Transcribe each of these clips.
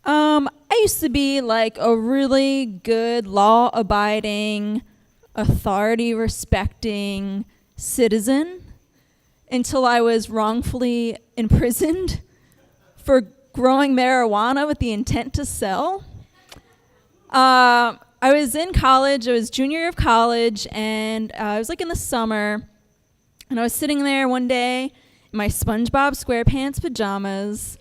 I used to be like a really good, law-abiding, authority-respecting citizen until I was wrongfully imprisoned for growing marijuana with the intent to sell. I was in college. I was junior year of college, and I was like in the summer, and I was sitting there one day in my SpongeBob SquarePants pajamas,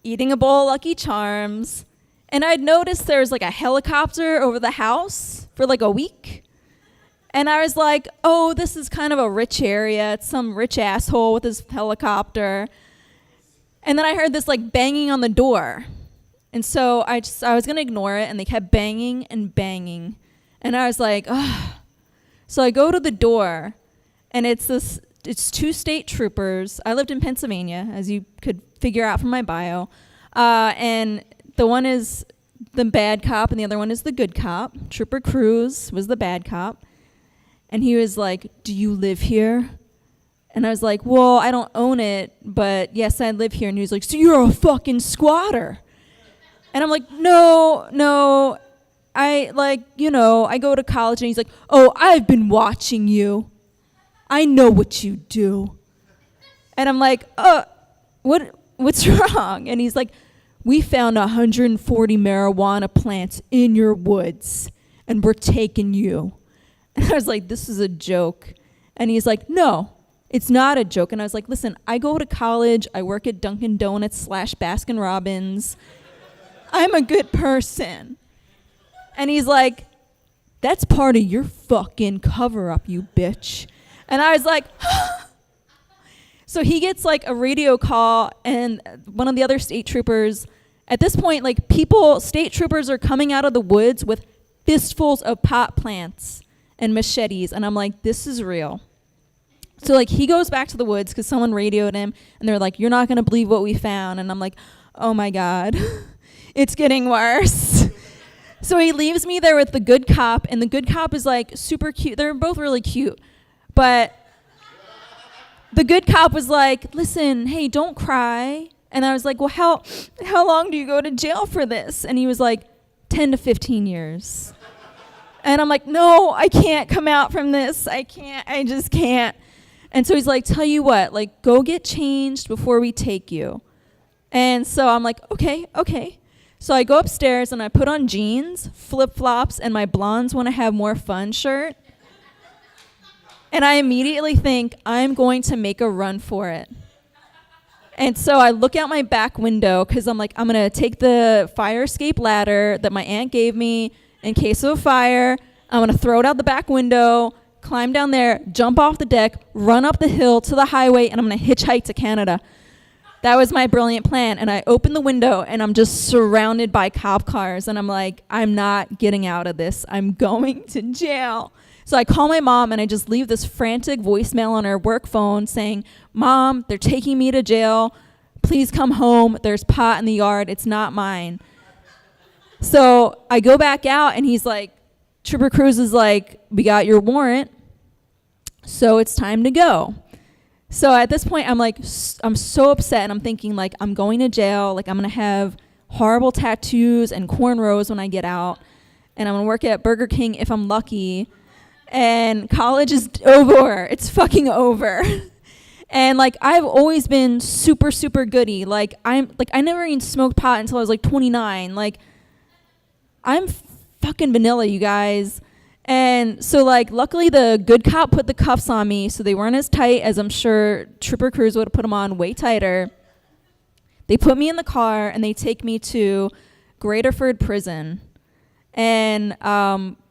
eating a bowl of Lucky Charms, and I'd noticed there was like a helicopter over the house for like a week. And I was like, oh, this is kind of a rich area. It's some rich asshole with his helicopter. And then I heard this like banging on the door. And so I was going to ignore it, and they kept banging and banging. And I was like, ugh. So I go to the door, and it's two state troopers. I lived in Pennsylvania, as you could figure out from my bio. And the one is the bad cop, and the other one is the good cop. Trooper Cruz was the bad cop. And he was like, do you live here? And I was like, well, I don't own it, but yes, I live here. And he was like, so you're a fucking squatter. And I'm like, no, I go to college. And he's like, oh, I've been watching you. I know what you do. And I'm like, what's wrong? And he's like, we found 140 marijuana plants in your woods, and we're taking you. And I was like, this is a joke. And he's like, no, it's not a joke. And I was like, listen, I go to college. I work at Dunkin' Donuts / Baskin Robbins. I'm a good person. And he's like, that's part of your fucking cover-up, you bitch. And I was like, so he gets like a radio call, and one of the other state troopers, at this point, like state troopers are coming out of the woods with fistfuls of pot plants and machetes. And I'm like, this is real. So like he goes back to the woods because someone radioed him, and they're like, you're not going to believe what we found. And I'm like, oh my God, it's getting worse. So he leaves me there with the good cop, and the good cop is like super cute. They're both really cute. But the good cop was like, listen, hey, don't cry. And I was like, well, how long do you go to jail for this? And he was like, 10 to 15 years. And I'm like, no, I can't come out from this. I just can't. And so he's like, tell you what, like, go get changed before we take you. And so I'm like, okay. So I go upstairs, and I put on jeans, flip-flops, and my Blondes Want to Have More Fun shirt. And I immediately think, I'm going to make a run for it. And so I look out my back window, because I'm like, I'm going to take the fire escape ladder that my aunt gave me in case of a fire. I'm going to throw it out the back window, climb down there, jump off the deck, run up the hill to the highway, and I'm going to hitchhike to Canada. That was my brilliant plan. And I open the window, and I'm just surrounded by cop cars. And I'm like, I'm not getting out of this. I'm going to jail. So I call my mom, and I just leave this frantic voicemail on her work phone saying, Mom, they're taking me to jail. Please come home. There's pot in the yard. It's not mine. So I go back out, and he's like, Trooper Cruz is like, we got your warrant, so it's time to go. So at this point, I'm like, I'm so upset, and I'm thinking, like, I'm going to jail. Like, I'm going to have horrible tattoos and cornrows when I get out, and I'm going to work at Burger King if I'm lucky, and college is over. It's fucking over. And, like, I've always been super, super goody. Like, I never even smoked pot until I was, like, 29. Like, I'm fucking vanilla, you guys. And so, like, luckily the good cop put the cuffs on me, so they weren't as tight as I'm sure Trooper Cruz would have put them on, way tighter. They put me in the car, and they take me to Graterford Prison. And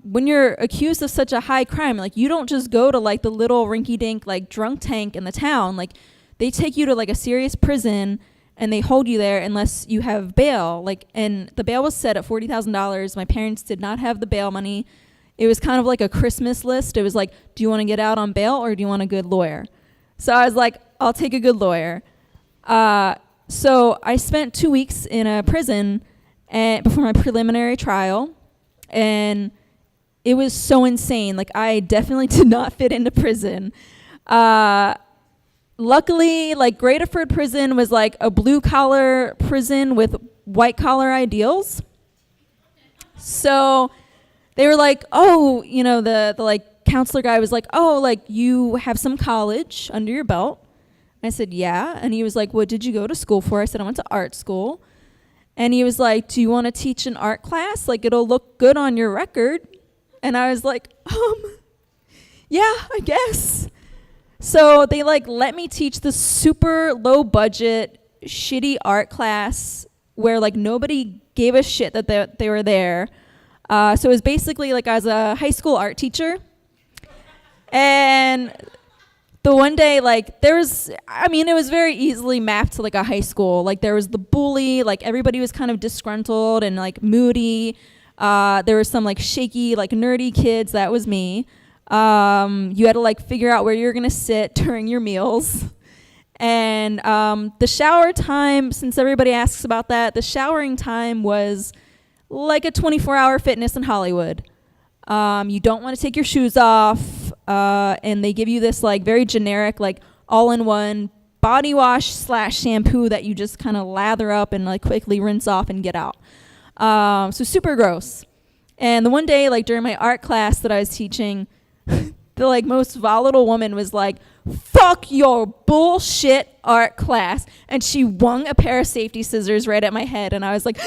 when you're accused of such a high crime, like, you don't just go to, like, the little rinky-dink, like, drunk tank in the town. Like, they take you to, like, a serious prison, and they hold you there unless you have bail. Like, and the bail was set at $40,000. My parents did not have the bail money. It was kind of like a Christmas list. It was like, do you want to get out on bail, or do you want a good lawyer? So I was like, I'll take a good lawyer. So I spent 2 weeks in a prison before my preliminary trial, and it was so insane. Like, I definitely did not fit into prison. Luckily, like, Graterford Prison was like a blue-collar prison with white collar ideals. So they were like, oh, the like counselor guy was like, oh, like you have some college under your belt. I said, yeah. And he was like, what did you go to school for? I said, I went to art school. And he was like, do you want to teach an art class? Like, it'll look good on your record. And I was like, yeah, I guess. So they like let me teach this super low budget, shitty art class where like nobody gave a shit that they were there. So it was basically like I was a high school art teacher. And the one day, like, it was very easily mapped to like a high school. Like, there was the bully, like, everybody was kind of disgruntled and like moody. There were some like shaky, like nerdy kids. That was me. You had to like figure out where you're gonna sit during your meals. And the shower time, since everybody asks about that, the showering time was like a 24-hour fitness in Hollywood. You don't want to take your shoes off, and they give you this like very generic like all-in-one body wash / shampoo that you just kind of lather up and like quickly rinse off and get out. So super gross. And the one day, like during my art class that I was teaching, the like most volatile woman was like, fuck your bullshit art class. And she wung a pair of safety scissors right at my head. And I was like,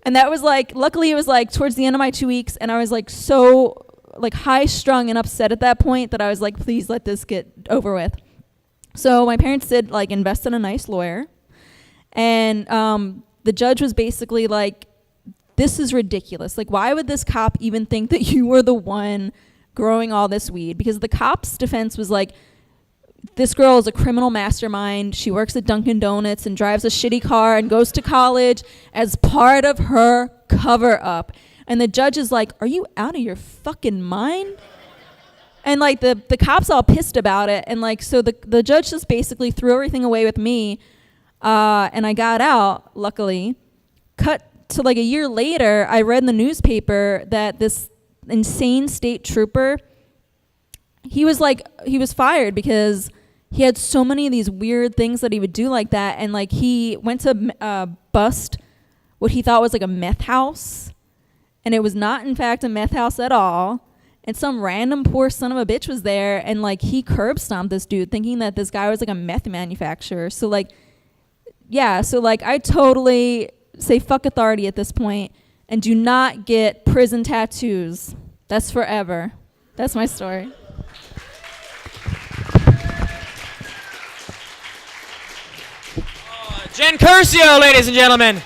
and that was like, luckily it was like towards the end of my 2 weeks. And I was like so like high strung and upset at that point that I was like, please let this get over with. So my parents did like invest in a nice lawyer. And the judge was basically like, this is ridiculous. Like, why would this cop even think that you were the one growing all this weed? Because the cop's defense was like, this girl is a criminal mastermind. She works at Dunkin' Donuts and drives a shitty car and goes to college as part of her cover up. And the judge is like, are you out of your fucking mind? And like the cops all pissed about it. And like, so the judge just basically threw everything away with me. And I got out, luckily. Cut to like a year later, I read in the newspaper that this insane state trooper, he was fired because he had so many of these weird things that he would do like that. And like he went to bust what he thought was like a meth house. And it was not in fact a meth house at all. And some random poor son of a bitch was there. And like he curb stomped this dude thinking that this guy was like a meth manufacturer. So like, yeah. So like I totally say fuck authority at this point and do not get prison tattoos. That's forever. That's my story. Jen Curcio, ladies and gentlemen.